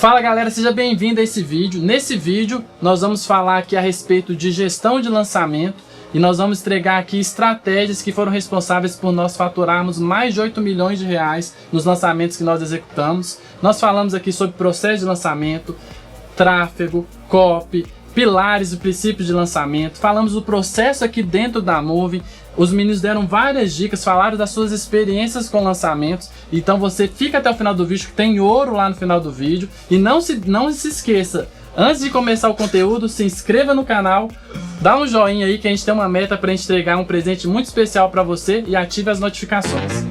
Fala galera, seja bem-vindo a esse vídeo. Nesse vídeo nós vamos falar aqui a respeito de gestão de lançamento e nós vamos entregar aqui estratégias que foram responsáveis por nós faturarmos mais de 8 milhões de reais nos lançamentos que nós executamos. Nós falamos aqui sobre processo de lançamento, tráfego, copy, pilares e princípios de lançamento. Falamos do processo aqui dentro da Moving. Os meninos deram várias dicas, falaram das suas experiências com lançamentos. Então você fica até o final do vídeo, que tem ouro lá no final do vídeo. E não se esqueça, antes de começar o conteúdo, se inscreva no canal, dá um joinha aí que a gente tem uma meta para entregar um presente muito especial para você e ative as notificações.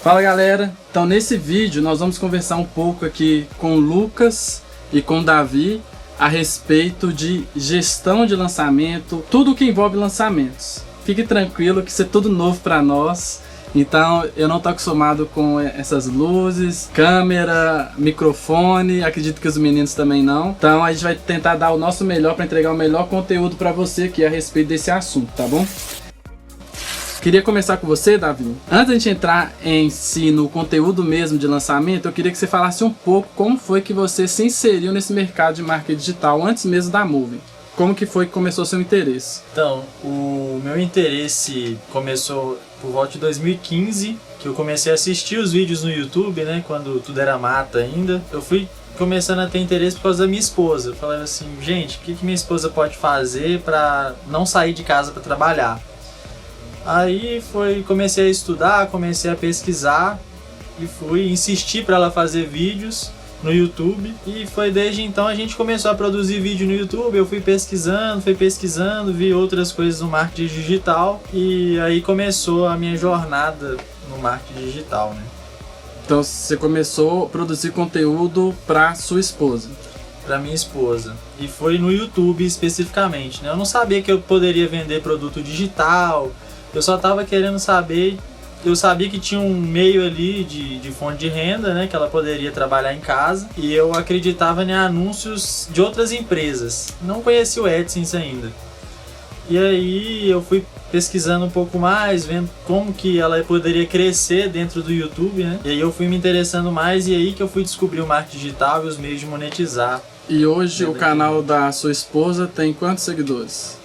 Fala galera, então nesse vídeo nós vamos conversar um pouco aqui com o Lucas e com o Davi a respeito de gestão de lançamento, tudo que envolve lançamentos. Fique tranquilo que isso é tudo novo para nós, então eu não estou acostumado com essas luzes, câmera, microfone, acredito que os meninos também não. Então a gente vai tentar dar o nosso melhor para entregar o melhor conteúdo para você aqui a respeito desse assunto, tá bom? Queria começar com você, Davi. Antes de a gente entrar em si no conteúdo mesmo de lançamento, eu queria que você falasse um pouco como foi que você se inseriu nesse mercado de marketing digital antes mesmo da Moving. Como que foi que começou o seu interesse? Então, o meu interesse começou por volta de 2015, que eu comecei a assistir os vídeos no YouTube, né, quando tudo era mata ainda. Eu fui começando a ter interesse por causa da minha esposa. Eu falava assim, gente, o que minha esposa pode fazer para não sair de casa para trabalhar? Aí comecei a estudar, comecei a pesquisar e fui insistir para ela fazer vídeos no YouTube. E foi desde então a gente começou a produzir vídeo no YouTube. Eu fui pesquisando, vi outras coisas no marketing digital e aí começou a minha jornada no marketing digital, né? Então você começou a produzir conteúdo para sua esposa? Para minha esposa. E foi no YouTube especificamente, né? Eu não sabia que eu poderia vender produto digital. Eu só estava querendo saber, eu sabia que tinha um meio ali de fonte de renda, né, que ela poderia trabalhar em casa, e eu acreditava em anúncios de outras empresas. Não conhecia o AdSense ainda. E aí eu fui pesquisando um pouco mais, vendo como que ela poderia crescer dentro do YouTube, né? E aí eu fui me interessando mais e aí que eu fui descobrir o marketing digital e os meios de monetizar. E hoje o canal da sua esposa tem quantos seguidores?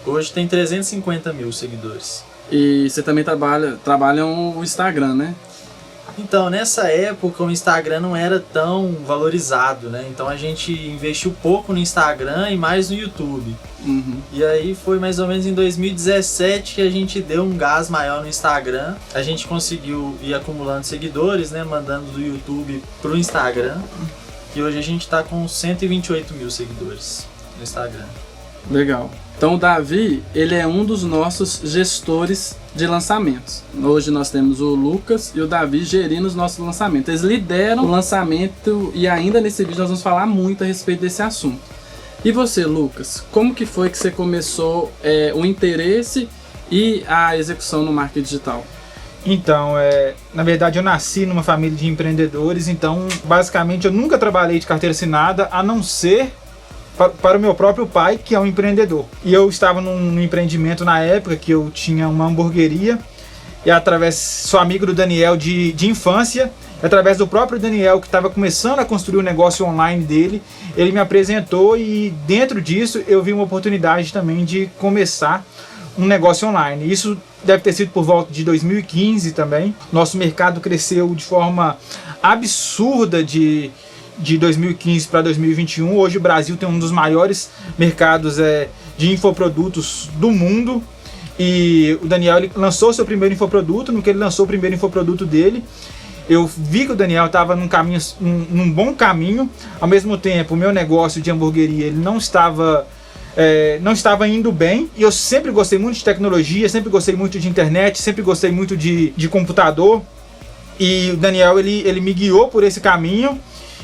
Hoje tem 350 mil seguidores. E você também trabalha o Instagram, né? Então, nessa época o Instagram não era tão valorizado, né? Então a gente investiu pouco no Instagram e mais no YouTube. Uhum. E aí foi mais ou menos em 2017 que a gente deu um gás maior no Instagram. A gente conseguiu ir acumulando seguidores, né? Mandando do YouTube pro Instagram. E hoje a gente tá com 128 mil seguidores no Instagram. Legal. Então o Davi, ele é um dos nossos gestores de lançamentos. Hoje nós temos o Lucas e o Davi gerindo os nossos lançamentos. Eles lideram o lançamento e ainda nesse vídeo nós vamos falar muito a respeito desse assunto. E você, Lucas, como que foi que você começou o interesse e a execução no marketing digital? Então, na verdade eu nasci numa família de empreendedores, então basicamente eu nunca trabalhei de carteira assinada, a não ser para o meu próprio pai, que é um empreendedor. E eu estava num empreendimento na época que eu tinha uma hamburgueria, e sou amigo do Daniel de infância, através do próprio Daniel, que estava começando a construir o negócio online dele, ele me apresentou e dentro disso eu vi uma oportunidade também de começar um negócio online. Isso deve ter sido por volta de 2015 também. Nosso mercado cresceu de forma absurda de 2015 para 2021. Hoje o Brasil tem um dos maiores mercados de infoprodutos do mundo. E o Daniel ele lançou seu primeiro infoproduto. No que ele lançou o primeiro infoproduto dele, eu vi que o Daniel estava num bom caminho. Ao mesmo tempo, o meu negócio de hamburgueria ele não estava indo bem. E eu sempre gostei muito de tecnologia, sempre gostei muito de internet, sempre gostei muito de computador. E o Daniel ele me guiou por esse caminho.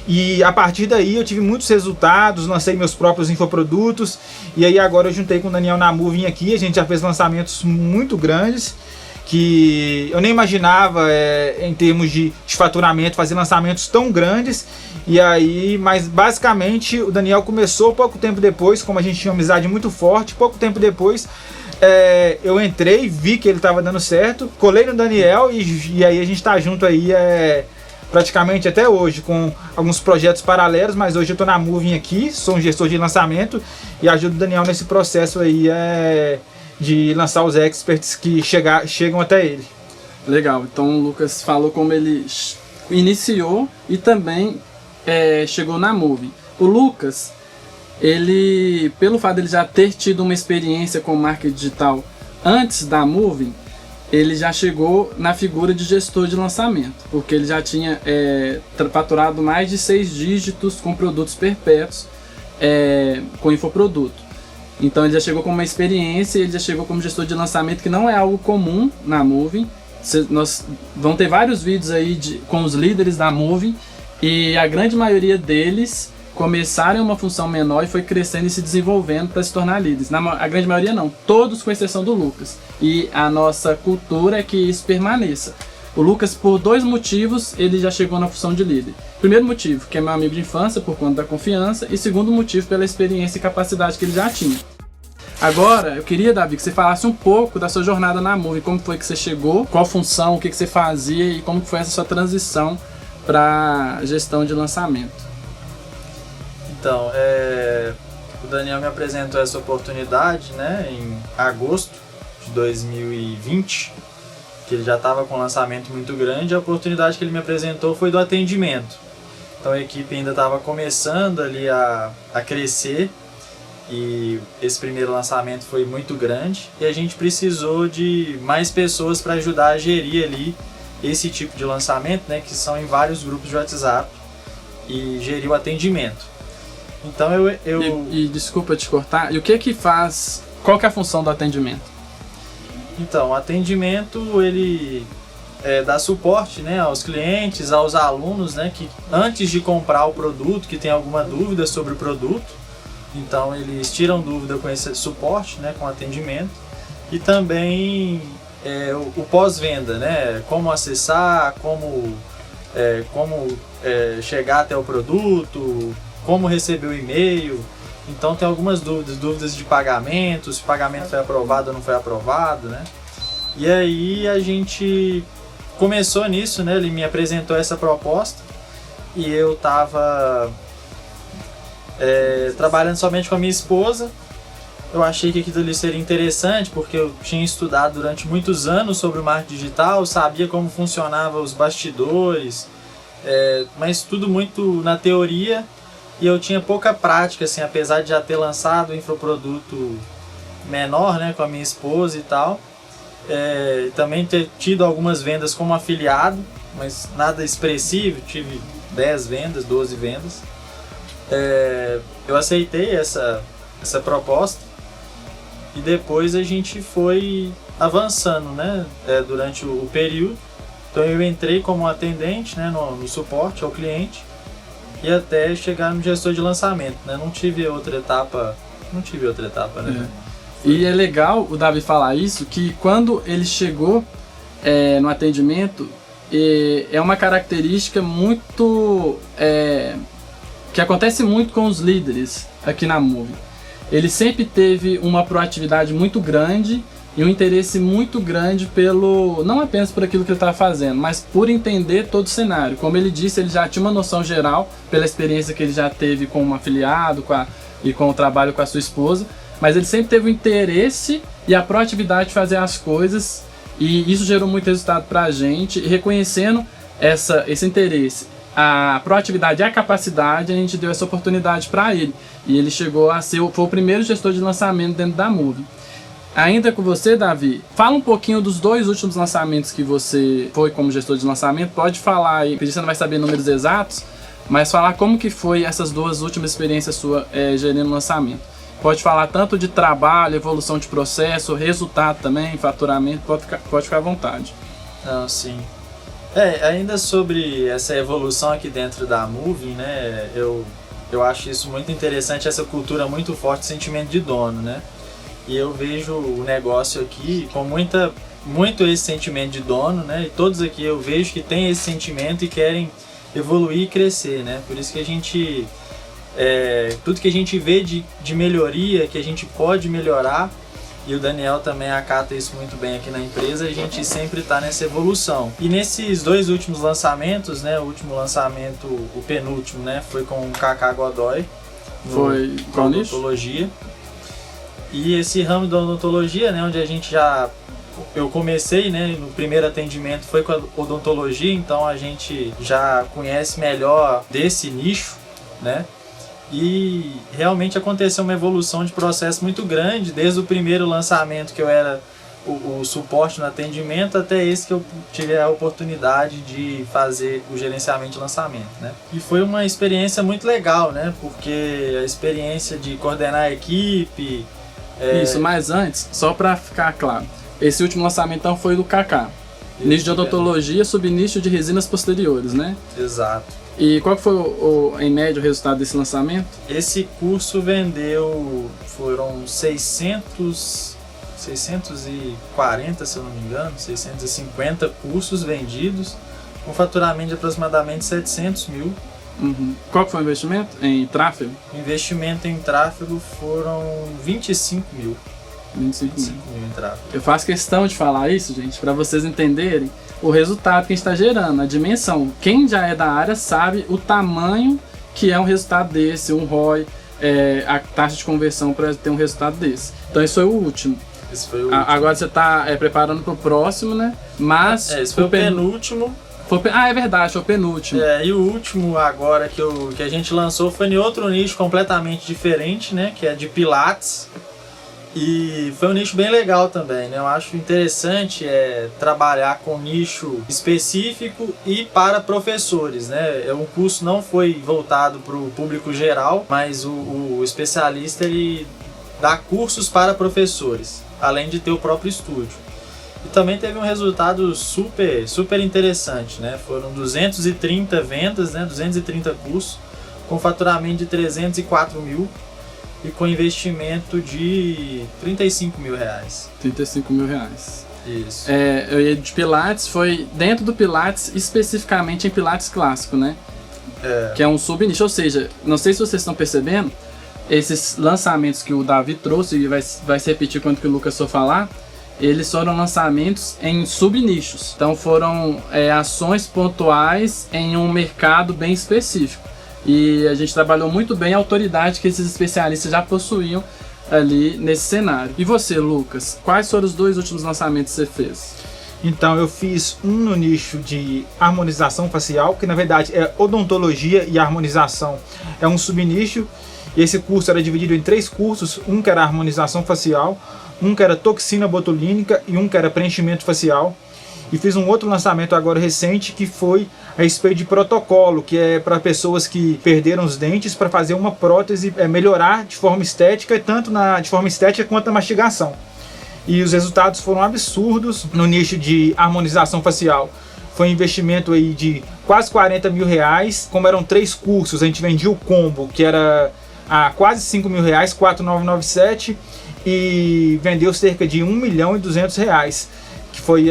E a partir daí eu tive muitos resultados, lancei meus próprios infoprodutos. E aí agora eu juntei com o Daniel na Moving aqui, a gente já fez lançamentos muito grandes, que eu nem imaginava em termos de faturamento, fazer lançamentos tão grandes. E aí, mas basicamente o Daniel começou pouco tempo depois, como a gente tinha uma amizade muito forte, pouco tempo depois eu entrei, vi que ele estava dando certo, colei no Daniel e aí a gente tá junto aí praticamente até hoje, com alguns projetos paralelos, mas hoje eu tô na Moving aqui, sou um gestor de lançamento e ajudo o Daniel nesse processo aí de lançar os experts que chegam até ele. Legal, então o Lucas falou como ele iniciou e também chegou na Moving. O Lucas, ele, pelo fato de ele já ter tido uma experiência com marketing digital antes da Moving, ele já chegou na figura de gestor de lançamento, porque ele já tinha faturado mais de 6 dígitos com produtos perpétuos, com infoproduto. Então ele já chegou com uma experiência, ele já chegou como gestor de lançamento, que não é algo comum na Moving. Nós vamos ter vários vídeos aí com os líderes da Moving, e a grande maioria deles começaram em uma função menor e foi crescendo e se desenvolvendo para se tornar líderes. A grande maioria não, todos com exceção do Lucas. E a nossa cultura é que isso permaneça. O Lucas, por 2 motivos, ele já chegou na função de líder. Primeiro motivo, que é meu amigo de infância, por conta da confiança. E segundo motivo, pela experiência e capacidade que ele já tinha. Agora, eu queria, Davi, que você falasse um pouco da sua jornada na Moving. Como foi que você chegou, qual função, o que você fazia e como foi essa sua transição para gestão de lançamento. Então, o Daniel me apresentou essa oportunidade, né, em agosto de 2020, que ele já estava com um lançamento muito grande. A oportunidade que ele me apresentou foi do atendimento. Então a equipe ainda estava começando ali a crescer, e esse primeiro lançamento foi muito grande, e a gente precisou de mais pessoas para ajudar a gerir ali esse tipo de lançamento, né, que são em vários grupos de WhatsApp, e gerir o atendimento. Então E desculpa te cortar, e o que faz, qual que é a função do atendimento? Então, o atendimento, ele dá suporte, né, aos clientes, aos alunos, né, que antes de comprar o produto, que tem alguma dúvida sobre o produto, então eles tiram dúvida com esse suporte, né, com atendimento, e também o pós-venda, né, como acessar, como chegar até o produto, como receber o e-mail. Então tem algumas dúvidas de pagamento, se o pagamento foi aprovado ou não foi aprovado, né? E aí a gente começou nisso, né? Ele me apresentou essa proposta e eu estava trabalhando somente com a minha esposa. Eu achei que aquilo ali seria interessante, porque eu tinha estudado durante muitos anos sobre o marketing digital, sabia como funcionava os bastidores, mas tudo muito na teoria. E eu tinha pouca prática, assim, apesar de já ter lançado um infoproduto menor, né, com a minha esposa e tal. Também ter tido algumas vendas como afiliado, mas nada expressivo, tive 10 vendas, 12 vendas. Eu aceitei essa proposta e depois a gente foi avançando, né, durante o período. Então eu entrei como atendente, né, no suporte ao cliente, e até chegar no gestor de lançamento, né? Não tive outra etapa, né? E é legal o Davi falar isso, que quando ele chegou no atendimento, é uma característica muito que acontece muito com os líderes aqui na Moving. Ele sempre teve uma proatividade muito grande e um interesse muito grande não apenas por aquilo que ele estava fazendo, mas por entender todo o cenário. Como ele disse, ele já tinha uma noção geral pela experiência que ele já teve com um afiliado e com o trabalho com a sua esposa, mas ele sempre teve o interesse e a proatividade de fazer as coisas, e isso gerou muito resultado para a gente. E reconhecendo esse interesse, a proatividade e a capacidade, a gente deu essa oportunidade para ele, e ele chegou a foi o primeiro gestor de lançamento dentro da Moving. Ainda com você, Davi, fala um pouquinho dos 2 últimos lançamentos que você foi como gestor de lançamento. Pode falar aí, porque você não vai saber números exatos, mas falar como que foi essas 2 últimas experiências suas gerindo lançamento. Pode falar tanto de trabalho, evolução de processo, resultado também, faturamento, pode ficar à vontade. Não, sim. Ainda sobre essa evolução aqui dentro da Moving, né, eu acho isso muito interessante, essa cultura muito forte, sentimento de dono, né? E eu vejo o negócio aqui com muito esse sentimento de dono, né? E todos aqui eu vejo que tem esse sentimento e querem evoluir e crescer, né? Por isso que a gente, tudo que a gente vê de melhoria, que a gente pode melhorar, E o Daniel também acata isso muito bem aqui na empresa, a gente sempre está nessa evolução. E nesses 2 últimos lançamentos, né, o último lançamento, o penúltimo, né, foi com o Kaká Godoy. Foi qual nicho? Odontologia. E esse ramo da odontologia, né, onde a gente eu comecei, né, no primeiro atendimento foi com a odontologia, então a gente já conhece melhor desse nicho, né? E realmente aconteceu uma evolução de processo muito grande, desde o primeiro lançamento que eu era o suporte no atendimento até esse que eu tive a oportunidade de fazer o gerenciamento de lançamento, né? E foi uma experiência muito legal, né? Porque a experiência de coordenar a equipe... Isso, mas antes, só para ficar claro, esse último lançamento então foi do Kaká. Nicho de odontologia, subnicho de resinas posteriores, né? Exato. E qual que foi, em média, o resultado desse lançamento? Esse curso foram 640, se eu não me engano, 650 cursos vendidos, com faturamento de aproximadamente 700 mil. Uhum. Qual que foi o investimento em tráfego? O investimento em tráfego foram 25 mil. 25 mil em tráfego. Eu faço questão de falar isso, gente, para vocês entenderem o resultado que a gente está gerando, a dimensão. Quem já é da área sabe o tamanho que é um resultado desse, um ROI, a taxa de conversão para ter um resultado desse. Então esse foi o último. Esse foi o último. Agora você está preparando para o próximo, né? Mas esse foi o penúltimo. É verdade, foi o penúltimo. E o último agora que a gente lançou foi em outro nicho completamente diferente, né? Que é de Pilates. E foi um nicho bem legal também, né? Eu acho interessante trabalhar com nicho específico e para professores, né? O curso não foi voltado para o público geral, mas o especialista ele dá cursos para professores, além de ter o próprio estúdio. E também teve um resultado super interessante, né? Foram 230 vendas, né? 230 cursos, com faturamento de 304 mil. E com investimento de 35 mil reais. 35 mil reais. Isso. De Pilates, foi dentro do Pilates, especificamente em Pilates clássico, né? Que é um subnicho, ou seja, não sei se vocês estão percebendo, esses lançamentos que o Davi trouxe, e vai se repetir quando que o Lucas for falar, eles foram lançamentos em subnichos. Então foram ações pontuais em um mercado bem específico. E a gente trabalhou muito bem a autoridade que esses especialistas já possuíam ali nesse cenário. E você, Lucas, quais foram os 2 últimos lançamentos que você fez? Então, eu fiz um no nicho de harmonização facial, que na verdade é odontologia e harmonização. É um subnicho, e esse curso era dividido em 3 cursos, um que era harmonização facial, um que era toxina botulínica e um que era preenchimento facial. E fiz um outro lançamento agora recente que foi a respeito de protocolo, que é para pessoas que perderam os dentes para fazer uma prótese, melhorar de forma estética, tanto de forma estética quanto na mastigação. E os resultados foram absurdos no nicho de harmonização facial. Foi um investimento aí de quase 40 mil reais. Como eram 3 cursos, a gente vendia o combo, que era a quase 5 mil reais, 4.997, e vendeu cerca de 1.200.000 reais. Que foi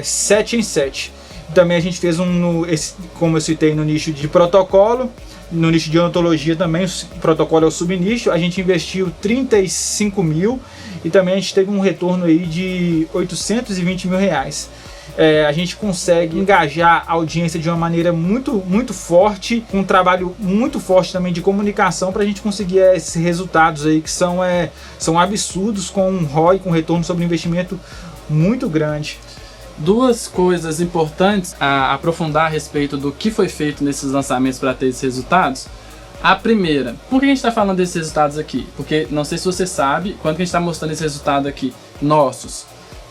7 em 7. Também a gente fez como eu citei, no nicho de protocolo, no nicho de odontologia também, o protocolo é o subnicho, a gente investiu 35 mil e também a gente teve um retorno aí de 820 mil reais. A gente consegue engajar a audiência de uma maneira muito forte, com um trabalho muito forte também de comunicação para a gente conseguir esses resultados aí que são absurdos, com um ROI, com retorno sobre investimento muito grande. 2 coisas importantes a aprofundar a respeito do que foi feito nesses lançamentos para ter esses resultados. A primeira, por que a gente está falando desses resultados aqui? Porque não sei se você sabe, quando que a gente está mostrando esse resultado aqui, nossos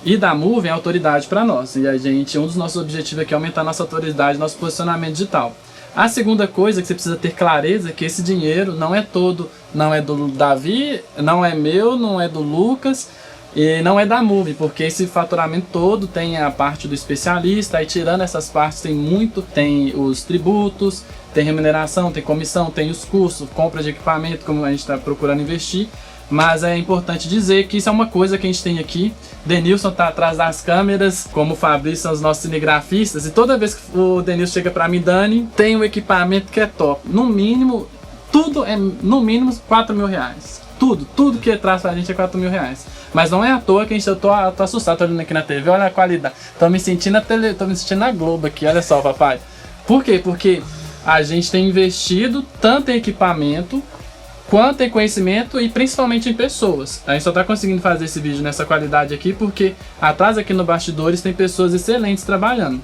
e da Moving, é autoridade para nós. E um dos nossos objetivos aqui é aumentar nossa autoridade, nosso posicionamento digital. A segunda coisa que você precisa ter clareza é que esse dinheiro não é todo, não é do Davi, não é meu, não é do Lucas, e não é da Moving, porque esse faturamento todo tem a parte do especialista, aí tirando essas partes tem os tributos, tem remuneração, tem comissão, tem os custos, compra de equipamento, como a gente está procurando investir. Mas é importante dizer que isso é uma coisa que a gente tem aqui. Denilson está atrás das câmeras, como o Fabrício são os nossos cinegrafistas, e toda vez que o Denilson chega para mim, Dani, tem um equipamento que é top. No mínimo, tudo é no mínimo 4 mil reais. tudo que traz pra gente é 4 mil reais. Mas não é à toa que eu tô assustado, tô olhando aqui na TV, olha a qualidade. Tô me sentindo na Globo aqui, olha só, papai. Por quê? Porque a gente tem investido tanto em equipamento, quanto em conhecimento e principalmente em pessoas. A gente só tá conseguindo fazer esse vídeo nessa qualidade aqui porque atrás aqui no bastidores tem pessoas excelentes trabalhando.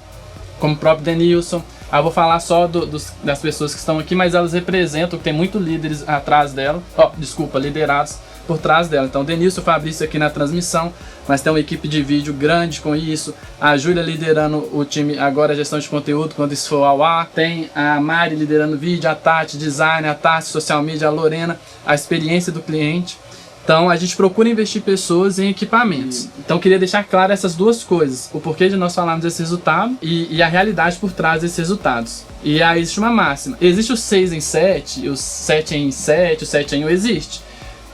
Como o próprio Denilson. Eu vou falar só das pessoas que estão aqui, mas elas representam, tem muitos líderes atrás dela. Liderados por trás dela. Então, Denilson e Fabrício aqui na transmissão, mas tem uma equipe de vídeo grande com isso. A Júlia liderando o time agora, a gestão de conteúdo, quando isso for ao ar. Tem a Mari liderando vídeo, a Tati, design, a Tati, social media, a Lorena, a experiência do cliente. Então, a gente procura investir pessoas em equipamentos. Então, eu queria deixar claro essas duas coisas. O porquê de nós falarmos desse resultado e a realidade por trás desses resultados. E aí existe uma máxima. Existe o 6 em 7, o 7 em 7, o 7 em 1 existe.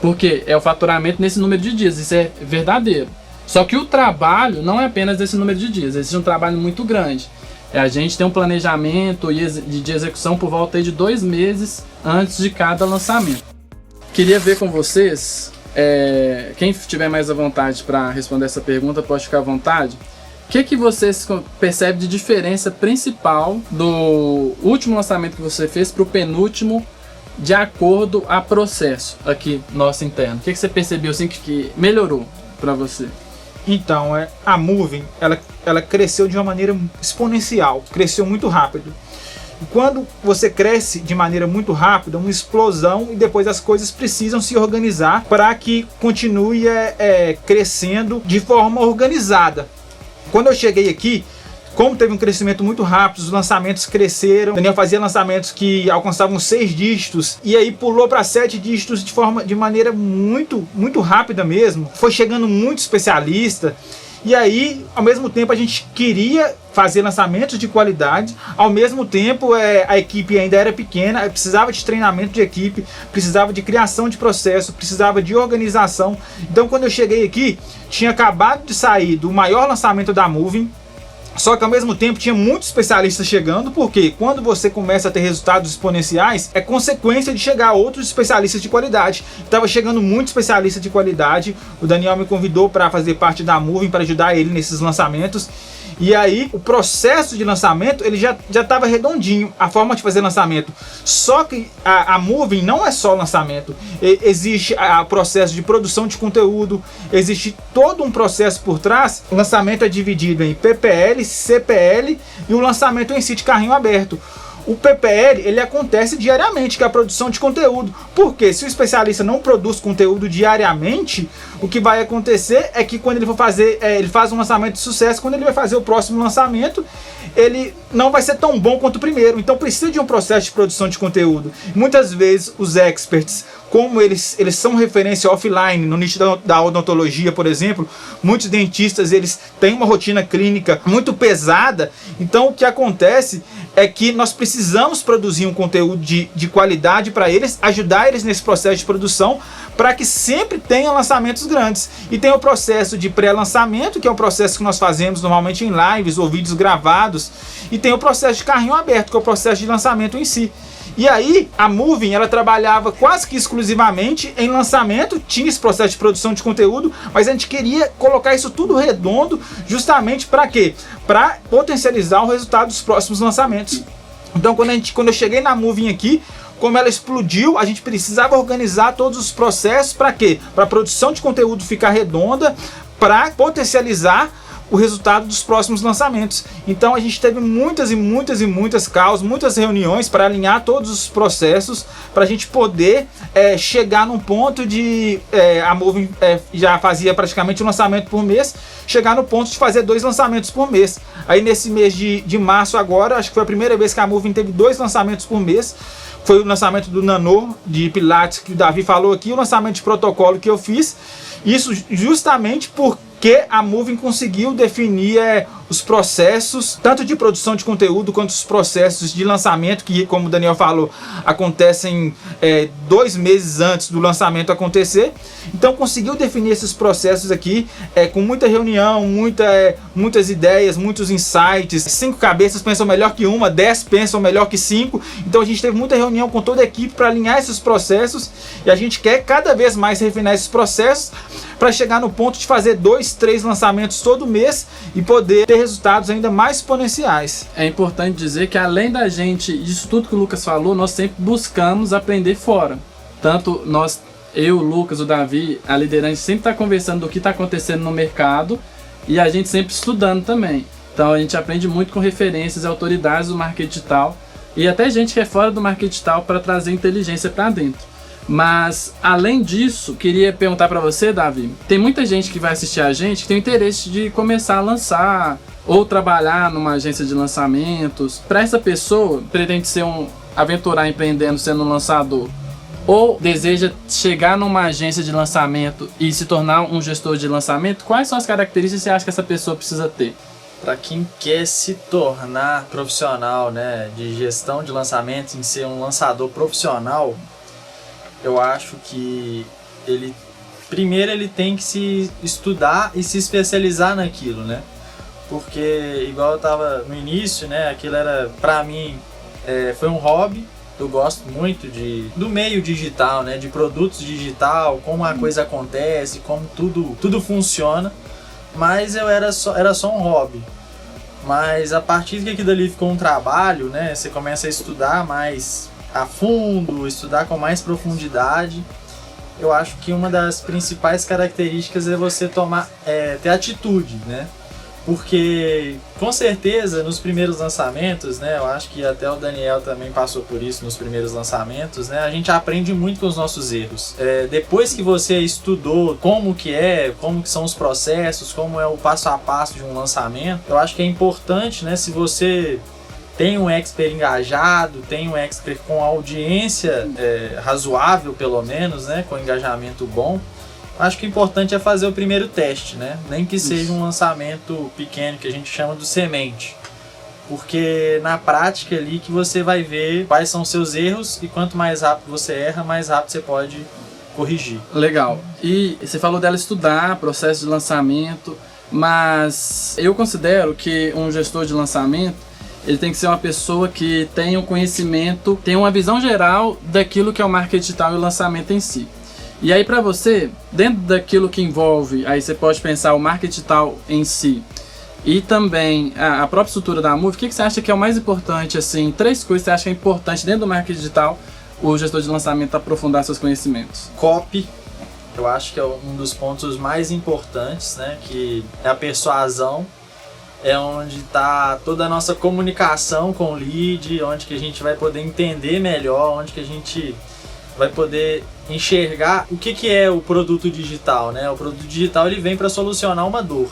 Porque é o faturamento nesse número de dias. Isso é verdadeiro. Só que o trabalho não é apenas desse número de dias. Existe um trabalho muito grande. A gente tem um planejamento de execução por volta de 2 meses antes de cada lançamento. Queria ver com vocês... quem tiver mais à vontade para responder essa pergunta pode ficar à vontade. O que vocês percebem de diferença principal do último lançamento que você fez para o penúltimo, de acordo a processo aqui nosso interno? O que você percebeu assim que melhorou para você? Então, a Moving, ela cresceu de uma maneira exponencial, cresceu muito rápido. E quando você cresce de maneira muito rápida, uma explosão, e depois as coisas precisam se organizar para que continue crescendo de forma organizada. Quando eu cheguei aqui, como teve um crescimento muito rápido, os lançamentos cresceram. O Daniel fazia lançamentos que alcançavam 6 dígitos e aí pulou para 7 dígitos de maneira muito, muito rápida mesmo. Foi chegando muito especialista. E aí, ao mesmo tempo, a gente queria fazer lançamentos de qualidade. Ao mesmo tempo, a equipe ainda era pequena, precisava de treinamento de equipe, precisava de criação de processo, precisava de organização. Então, quando eu cheguei aqui, tinha acabado de sair do maior lançamento da Moving. Só que ao mesmo tempo tinha muitos especialistas chegando, porque quando você começa a ter resultados exponenciais, é consequência de chegar outros especialistas de qualidade. Estava chegando muito especialista de qualidade, o Daniel me convidou para fazer parte da Moving, para ajudar ele nesses lançamentos. E aí o processo de lançamento ele já estava redondinho, a forma de fazer lançamento. Só que a Moving não é só lançamento, existe o processo de produção de conteúdo, existe todo um processo por trás. O lançamento é dividido em PPL, CPL e o lançamento em si de carrinho aberto. O PPL ele acontece diariamente, que é a produção de conteúdo. Porque se o especialista não produz conteúdo diariamente, o que vai acontecer é que quando ele for fazer, ele faz um lançamento de sucesso, quando ele vai fazer o próximo lançamento, ele não vai ser tão bom quanto o primeiro. Então precisa de um processo de produção de conteúdo. Muitas vezes os experts, como eles são referência offline no nicho da odontologia, por exemplo, muitos dentistas eles têm uma rotina clínica muito pesada. Então o que acontece é que nós precisamos produzir um conteúdo de qualidade para eles, ajudar eles nesse processo de produção, para que sempre tenham lançamentos grandes. E tem o processo de pré-lançamento, que é um processo que nós fazemos normalmente em lives ou vídeos gravados, e tem o processo de carrinho aberto, que é o processo de lançamento em si. E aí, a Moving, ela trabalhava quase que exclusivamente em lançamento, tinha esse processo de produção de conteúdo, mas a gente queria colocar isso tudo redondo, justamente para quê? Para potencializar o resultado dos próximos lançamentos. Então, quando eu cheguei na Moving aqui, como ela explodiu, a gente precisava organizar todos os processos para quê? Para a produção de conteúdo ficar redonda, para potencializar o resultado dos próximos lançamentos. Então a gente teve muitas calls, muitas reuniões para alinhar todos os processos, para a gente poder chegar num ponto de a Moving já fazia praticamente um lançamento por mês, chegar no ponto de fazer 2 lançamentos por mês. Aí nesse mês de março agora, acho que foi a primeira vez que a Moving teve 2 lançamentos por mês. Foi o lançamento do Nano de Pilates, que o Davi falou aqui, o lançamento de protocolo que eu fiz. Isso justamente porque a Moving conseguiu definir os processos, tanto de produção de conteúdo quanto os processos de lançamento, que, como o Daniel falou, acontecem 2 meses antes do lançamento acontecer. Então conseguiu definir esses processos aqui com muita reunião, muitas ideias, muitos insights. 5 cabeças pensam melhor que uma, 10 pensam melhor que 5. Então a gente teve muita reunião com toda a equipe para alinhar esses processos, e a gente quer cada vez mais refinar esses processos para chegar no ponto de fazer 2, 3 lançamentos todo mês e poder ter resultados ainda mais exponenciais. É importante dizer que, além da gente, disso tudo que o Lucas falou, nós sempre buscamos aprender fora. Tanto nós, eu, o Lucas, o Davi, a liderança sempre está conversando do que está acontecendo no mercado, e a gente sempre estudando também. Então a gente aprende muito com referências e autoridades do marketing digital, e até gente que é fora do marketing digital, para trazer inteligência para dentro. Mas, além disso, queria perguntar para você, Davi, tem muita gente que vai assistir a gente que tem interesse de começar a lançar ou trabalhar numa agência de lançamentos. Para essa pessoa, pretende aventurar empreendendo sendo um lançador, ou deseja chegar numa agência de lançamento e se tornar um gestor de lançamento, quais são as características que você acha que essa pessoa precisa ter? Para quem quer se tornar profissional, né, de gestão de lançamentos, em ser um lançador profissional, eu acho que primeiro ele tem que se estudar e se especializar naquilo, né? Porque, igual eu tava no início, né, aquilo era, pra mim, foi um hobby. Eu gosto muito do meio digital, né, de produtos digital, como a coisa acontece, como tudo funciona. Mas era só um hobby. Mas a partir que aquilo ali ficou um trabalho, né, você começa a estudar mais a fundo, estudar com mais profundidade. Eu acho que uma das principais características é você ter atitude, né? Porque, com certeza, nos primeiros lançamentos, né, eu acho que até o Daniel também passou por isso nos primeiros lançamentos, né, a gente aprende muito com os nossos erros. Depois que você estudou como que são os processos, como é o passo a passo de um lançamento, eu acho que é importante, né, se você tem um expert engajado, tem um expert com audiência razoável, pelo menos, né, com engajamento bom, acho que o importante é fazer o primeiro teste, né? Nem que seja um lançamento pequeno, que a gente chama do semente. Porque na prática ali que você vai ver quais são os seus erros, e quanto mais rápido você erra, mais rápido você pode corrigir. Legal. E você falou dela estudar, processo de lançamento, mas eu considero que um gestor de lançamento, ele tem que ser uma pessoa que tenha um conhecimento, tenha uma visão geral daquilo que é o marketing digital e o lançamento em si. E aí, para você, dentro daquilo que envolve, aí você pode pensar o marketing digital em si e também a própria estrutura da Move, o que você acha que é o mais importante, assim, 3 coisas que você acha que é importante dentro do marketing digital o gestor de lançamento aprofundar seus conhecimentos? Copy, eu acho que é um dos pontos mais importantes, né, que é a persuasão, é onde está toda a nossa comunicação com o lead, onde que a gente vai poder entender melhor, onde que a gente vai poder enxergar o que é o produto digital, né? O produto digital ele vem para solucionar uma dor.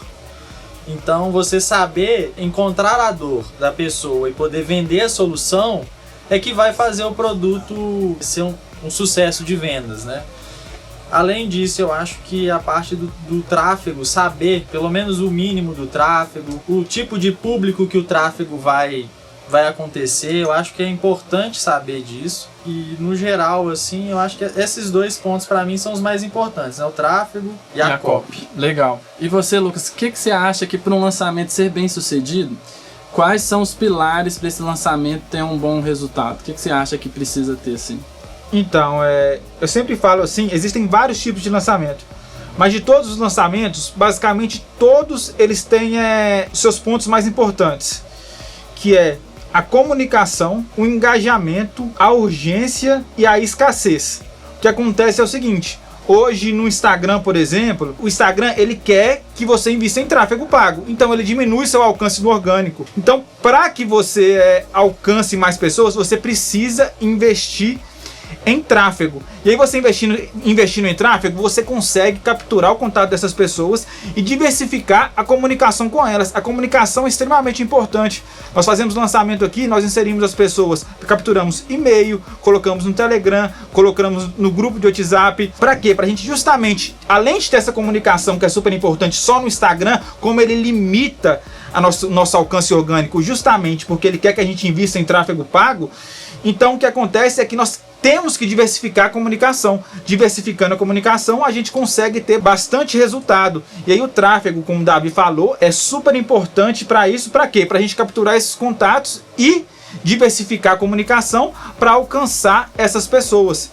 Então você saber encontrar a dor da pessoa e poder vender a solução é que vai fazer o produto ser um sucesso de vendas, né? Além disso, eu acho que a parte do tráfego, saber pelo menos o mínimo do tráfego, o tipo de público que o tráfego vai acontecer, eu acho que é importante saber disso. E no geral, assim, eu acho que esses 2 pontos para mim são os mais importantes, né? O tráfego e a copy. Legal. E você, Lucas, o que você acha que para um lançamento ser bem sucedido, quais são os pilares para esse lançamento ter um bom resultado? O que você acha que precisa ter, assim? Então, eu sempre falo assim, existem vários tipos de lançamento, mas de todos os lançamentos, basicamente todos eles têm seus pontos mais importantes, que é a comunicação, o engajamento, a urgência e a escassez. O que acontece é o seguinte: hoje no Instagram, por exemplo, o Instagram ele quer que você invista em tráfego pago, então ele diminui seu alcance no orgânico. Então, para que você alcance mais pessoas, você precisa investir em tráfego. E aí você investindo em tráfego, você consegue capturar o contato dessas pessoas e diversificar a comunicação com elas. A comunicação é extremamente importante. Nós fazemos lançamento aqui, nós inserimos as pessoas, capturamos e-mail, colocamos no Telegram, colocamos no grupo de WhatsApp. Para quê? Para a gente justamente, além de ter essa comunicação que é super importante só no Instagram, como ele limita nosso alcance orgânico, justamente porque ele quer que a gente invista em tráfego pago. Então o que acontece é que nós temos que diversificar a comunicação. Diversificando a comunicação, a gente consegue ter bastante resultado. E aí o tráfego, como o Davi falou, é super importante para isso. Para quê? Para a gente capturar esses contatos e diversificar a comunicação para alcançar essas pessoas.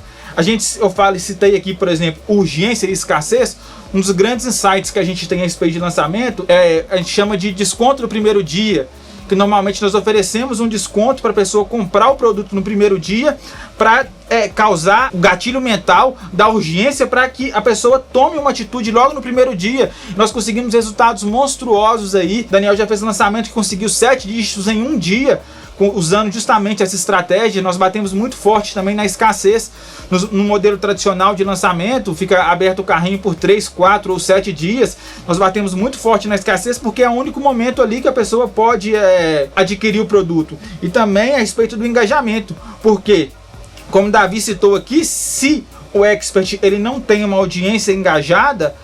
Citei aqui, por exemplo, urgência e escassez. Um dos grandes insights que a gente tem a respeito de lançamento a gente chama de desconto no primeiro dia, que normalmente nós oferecemos um desconto para a pessoa comprar o produto no primeiro dia para causar o gatilho mental da urgência para que a pessoa tome uma atitude logo no primeiro dia. Nós conseguimos resultados monstruosos aí. Daniel já fez um lançamento que conseguiu 7 dígitos em um dia, usando justamente essa estratégia. Nós batemos muito forte também na escassez. No modelo tradicional de lançamento, fica aberto o carrinho por 3, 4 ou 7 dias. Nós batemos muito forte na escassez porque é o único momento ali que a pessoa pode adquirir o produto. E também a respeito do engajamento, porque, como o Davi citou aqui, se o expert ele não tem uma audiência engajada,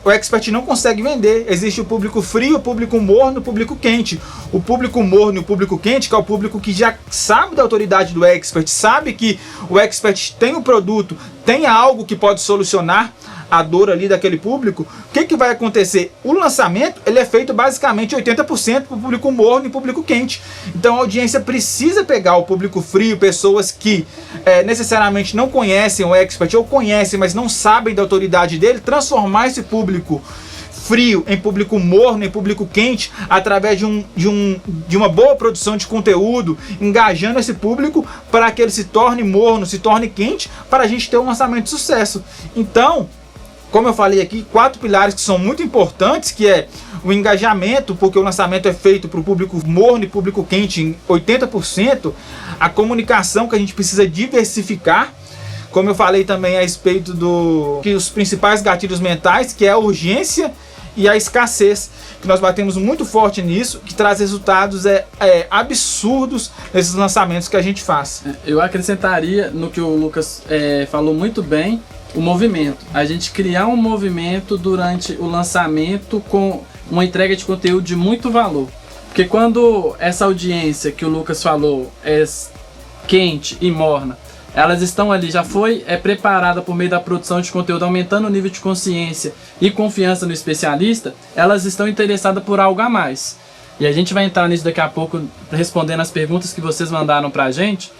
o expert não consegue vender. Existe o público frio, o público morno, o público quente. O público morno e o público quente, que é o público que já sabe da autoridade do expert, sabe que o expert tem o produto, tem algo que pode solucionar a dor ali daquele público. O que vai acontecer? O lançamento ele é feito basicamente 80% para o público morno e público quente. Então a audiência precisa pegar o público frio, pessoas que necessariamente não conhecem o expert ou conhecem, mas não sabem da autoridade dele, transformar esse público frio em público morno, em público quente, através de uma boa produção de conteúdo, engajando esse público para que ele se torne morno, se torne quente, para a gente ter um lançamento de sucesso. Então, como eu falei aqui, 4 pilares que são muito importantes, que é o engajamento, porque o lançamento é feito para o público morno e público quente em 80%, a comunicação que a gente precisa diversificar, como eu falei também a respeito que os principais gatilhos mentais, que é a urgência e a escassez, que nós batemos muito forte nisso, que traz resultados absurdos nesses lançamentos que a gente faz. Eu acrescentaria no que o Lucas falou muito bem, o movimento. A gente criar um movimento durante o lançamento com uma entrega de conteúdo de muito valor. Porque quando essa audiência que o Lucas falou é quente e morna, elas estão ali, já foi preparada por meio da produção de conteúdo, aumentando o nível de consciência e confiança no especialista, elas estão interessadas por algo a mais. E a gente vai entrar nisso daqui a pouco, respondendo as perguntas que vocês mandaram pra gente.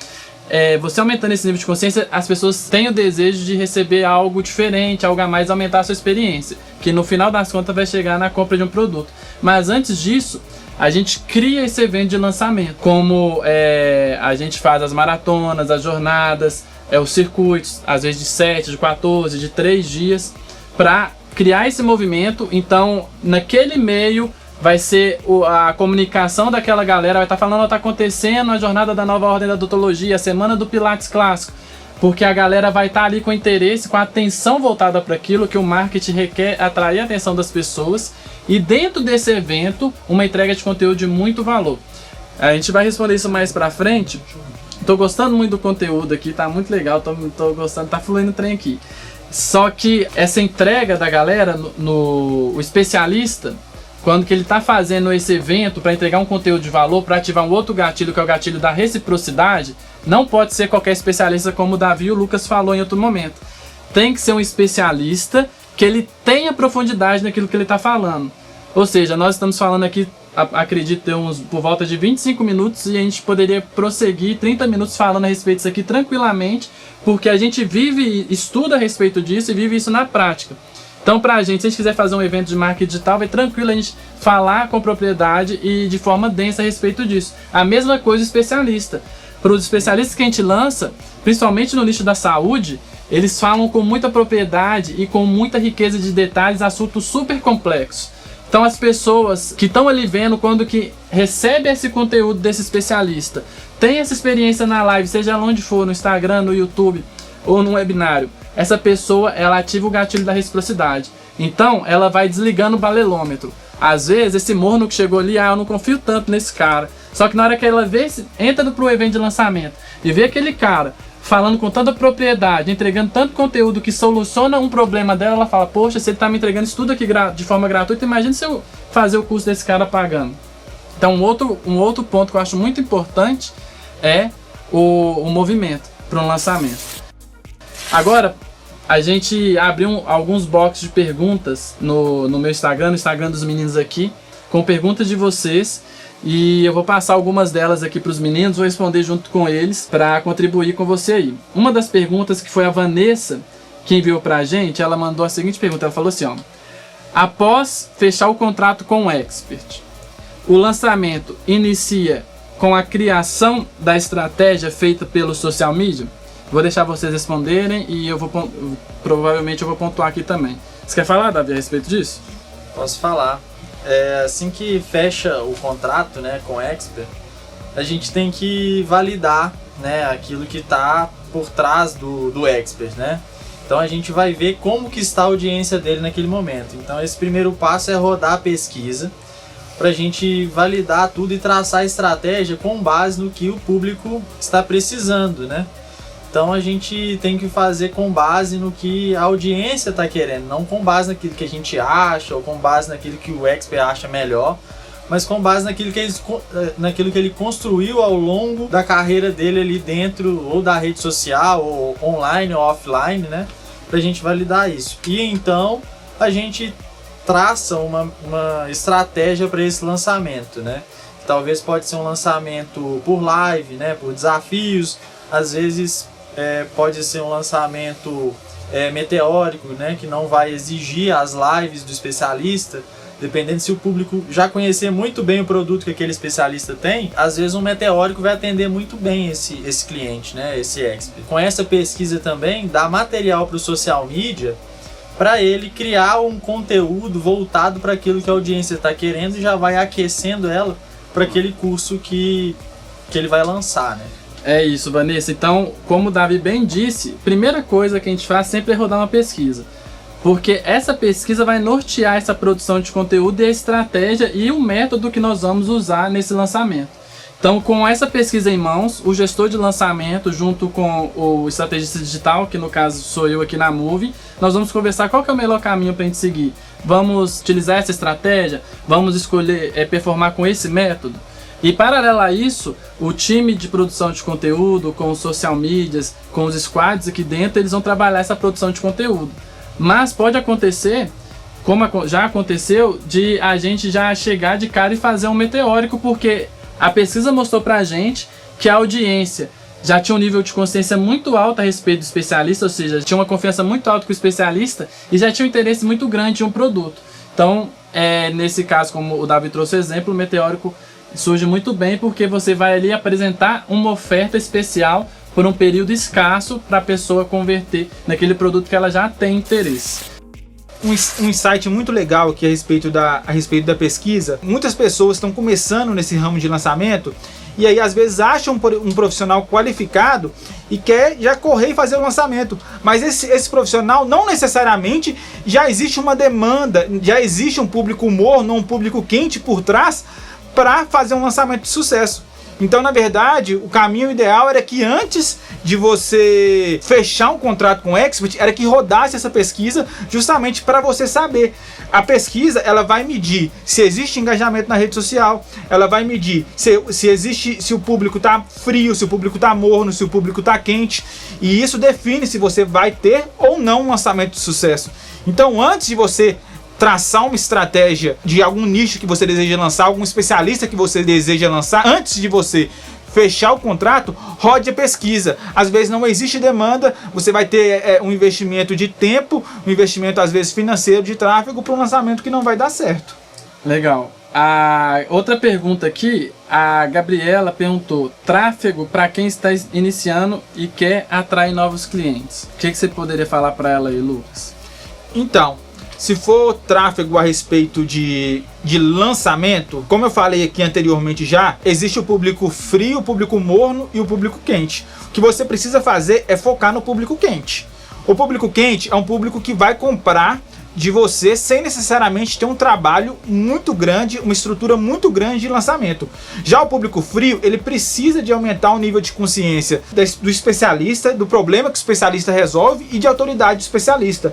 Você aumentando esse nível de consciência, as pessoas têm o desejo de receber algo diferente, algo a mais, aumentar a sua experiência, que no final das contas vai chegar na compra de um produto. Mas antes disso, a gente cria esse evento de lançamento, como a gente faz as maratonas, as jornadas, os circuitos, às vezes de 7, de 14, de 3 dias, para criar esse movimento. Então, naquele meio, vai ser a comunicação daquela galera, vai estar falando, está acontecendo a jornada da nova ordem da odontologia, a semana do Pilates clássico, porque a galera vai estar ali com interesse, com a atenção voltada para aquilo que o marketing requer, atrair a atenção das pessoas, e dentro desse evento, uma entrega de conteúdo de muito valor. A gente vai responder isso mais pra frente. Tô gostando muito do conteúdo aqui, tá muito legal, tô gostando, tá fluindo o trem aqui. Só que essa entrega da galera, o especialista, quando que ele está fazendo esse evento para entregar um conteúdo de valor, para ativar um outro gatilho, que é o gatilho da reciprocidade, não pode ser qualquer especialista, como o Davi e o Lucas falou em outro momento. Tem que ser um especialista que ele tenha profundidade naquilo que ele está falando. Ou seja, nós estamos falando aqui, acredito, por volta de 25 minutos, e a gente poderia prosseguir 30 minutos falando a respeito disso aqui tranquilamente, porque a gente vive, estuda a respeito disso e vive isso na prática. Então, pra gente, se a gente quiser fazer um evento de marketing digital, vai tranquilo a gente falar com propriedade e de forma densa a respeito disso. A mesma coisa o especialista. Para os especialistas que a gente lança, principalmente no nicho da saúde, eles falam com muita propriedade e com muita riqueza de detalhes, assuntos super complexos. Então, as pessoas que estão ali vendo, quando que recebe esse conteúdo desse especialista, tem essa experiência na live, seja onde for, no Instagram, no YouTube ou no webinário, essa pessoa, ela ativa o gatilho da reciprocidade. Então, ela vai desligando o balelômetro. Às vezes, esse morno que chegou ali, eu não confio tanto nesse cara. Só que na hora que ela entra pro evento de lançamento e vê aquele cara falando com tanta propriedade, entregando tanto conteúdo que soluciona um problema dela, ela fala, poxa, se ele tá me entregando isso tudo aqui de forma gratuita, imagina se eu fazer o curso desse cara pagando. Então um outro ponto que eu acho muito importante é o movimento para um lançamento. Agora, a gente abriu alguns boxes de perguntas no meu Instagram, no Instagram dos meninos aqui, com perguntas de vocês. E eu vou passar algumas delas aqui para os meninos, vou responder junto com eles para contribuir com você aí. Uma das perguntas que foi a Vanessa que enviou para a gente, ela mandou a seguinte pergunta, ela falou assim, ó: após fechar o contrato com o Expert, o lançamento inicia com a criação da estratégia feita pelo social media? Vou deixar vocês responderem e provavelmente eu vou pontuar aqui também. Você quer falar, Davi, a respeito disso? Posso falar. Assim que fecha o contrato, né, com o Expert, a gente tem que validar, né, aquilo que está por trás do Expert, né? Então a gente vai ver como que está a audiência dele naquele momento. Então esse primeiro passo é rodar a pesquisa para a gente validar tudo e traçar a estratégia com base no que o público está precisando, né? Então a gente tem que fazer com base no que a audiência está querendo, não com base naquilo que a gente acha ou com base naquilo que o Expert acha melhor, mas com base naquilo que ele construiu ao longo da carreira dele ali dentro ou da rede social, ou online ou offline, né? Pra gente validar isso. E então a gente traça uma estratégia para esse lançamento, né? Talvez pode ser um lançamento por live, né? Por desafios, às vezes pode ser um lançamento meteórico, né? Que não vai exigir as lives do especialista. Dependendo se o público já conhecer muito bem o produto que aquele especialista tem, às vezes um meteórico vai atender muito bem esse cliente, né, esse expert. Com essa pesquisa também, dá material para o social media para ele criar um conteúdo voltado para aquilo que a audiência está querendo e já vai aquecendo ela para aquele curso que ele vai lançar, né? É isso, Vanessa. Então, como o Davi bem disse, primeira coisa que a gente faz sempre é rodar uma pesquisa. Porque essa pesquisa vai nortear essa produção de conteúdo e a estratégia e o método que nós vamos usar nesse lançamento. Então, com essa pesquisa em mãos, o gestor de lançamento, junto com o estrategista digital, que no caso sou eu aqui na Move, nós vamos conversar qual que é o melhor caminho para a gente seguir. Vamos utilizar essa estratégia? Vamos escolher performar com esse método? E paralelo a isso, o time de produção de conteúdo, com os social medias, com os squads aqui dentro, eles vão trabalhar essa produção de conteúdo. Mas pode acontecer, como já aconteceu, de a gente já chegar de cara e fazer um meteórico, porque a pesquisa mostrou pra gente que a audiência já tinha um nível de consciência muito alto a respeito do especialista, ou seja, tinha uma confiança muito alta com o especialista e já tinha um interesse muito grande em um produto. Então, nesse caso, como o Davi trouxe o exemplo, o meteórico surge muito bem porque você vai ali apresentar uma oferta especial por um período escasso para a pessoa converter naquele produto que ela já tem interesse. Um insight muito legal aqui a respeito da pesquisa. Muitas pessoas estão começando nesse ramo de lançamento e aí às vezes acham um profissional qualificado e quer já correr e fazer o lançamento. Mas esse profissional não necessariamente já existe uma demanda, já existe um público morno, um público quente por trás para fazer um lançamento de sucesso. Então, na verdade, o caminho ideal era que antes de você fechar um contrato com o Expert, era que rodasse essa pesquisa justamente para você saber. A pesquisa, ela vai medir se existe engajamento na rede social, ela vai medir se o público está frio, se o público está morno, se o público está quente, e isso define se você vai ter ou não um lançamento de sucesso. Então, antes de você traçar uma estratégia de algum nicho que você deseja lançar, algum especialista que você deseja lançar, antes de você fechar o contrato, rode a pesquisa. Às vezes não existe demanda, você vai ter um investimento de tempo, um investimento às vezes financeiro de tráfego para um lançamento que não vai dar certo. Legal. A outra pergunta aqui, a Gabriela perguntou: tráfego para quem está iniciando e quer atrair novos clientes. O que você poderia falar para ela aí, Lucas? Então, se for tráfego a respeito de lançamento, como eu falei aqui anteriormente já, existe o público frio, o público morno e o público quente. O que você precisa fazer é focar no público quente. O público quente é um público que vai comprar de você sem necessariamente ter um trabalho muito grande, uma estrutura muito grande de lançamento. Já o público frio, ele precisa de aumentar o nível de consciência do especialista, do problema que o especialista resolve e de autoridade do especialista.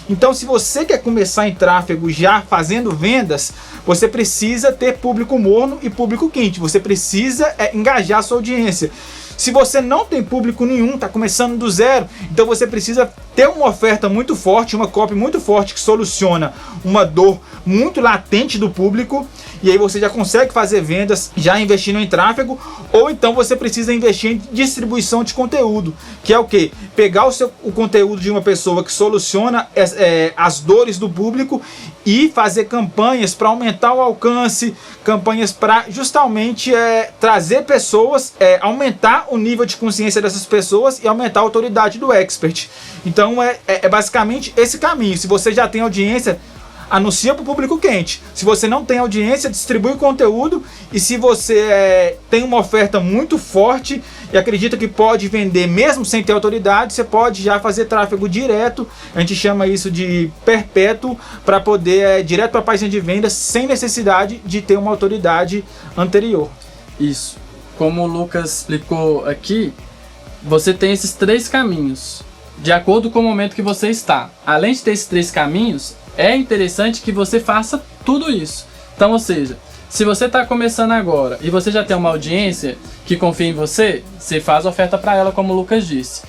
Então, se você quer começar em tráfego já fazendo vendas, você precisa ter público morno e público quente. Você precisa engajar a sua audiência. Se você não tem público nenhum, está começando do zero, então você precisa ter uma oferta muito forte, uma copy muito forte que soluciona uma dor muito latente do público, e aí você já consegue fazer vendas já investindo em tráfego, ou então você precisa investir em distribuição de conteúdo, que é o quê? Pegar o conteúdo de uma pessoa que soluciona as dores do público e fazer campanhas para aumentar o alcance, campanhas para justamente trazer pessoas, aumentar o nível de consciência dessas pessoas e aumentar a autoridade do expert. Então é basicamente esse caminho. Se você já tem audiência, anuncia para o público quente. Se você não tem audiência, distribui o conteúdo. E se você tem uma oferta muito forte e acredita que pode vender mesmo sem ter autoridade, você pode já fazer tráfego direto. A gente chama isso de perpétuo, para poder direto para a página de vendas sem necessidade de ter uma autoridade anterior. Isso. Como o Lucas explicou aqui, você tem esses 3 caminhos, de acordo com o momento que você está. Além de ter esses 3 caminhos, é interessante que você faça tudo isso. Então, ou seja, se você está começando agora e você já tem uma audiência que confia em você, você faz oferta para ela, como o Lucas disse.